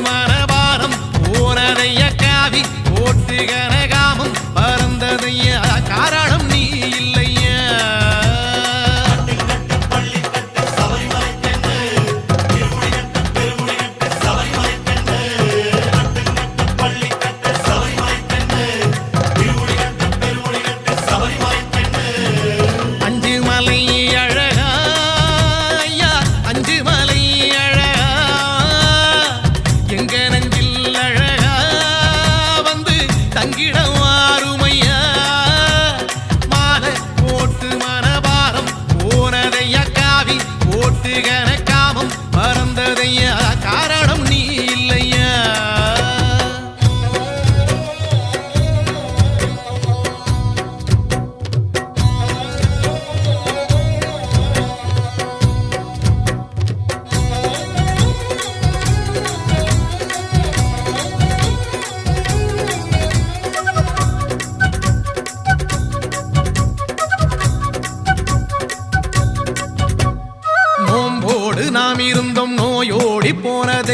மனபாரம் போனதைய காவி போட்டு கனகாமம் பறந்ததைய காரணம் நீ இல்லையா காரணம் நீ இல்லையா நோம்போடு நாம் இருந்தோம் நோயோடி போனதை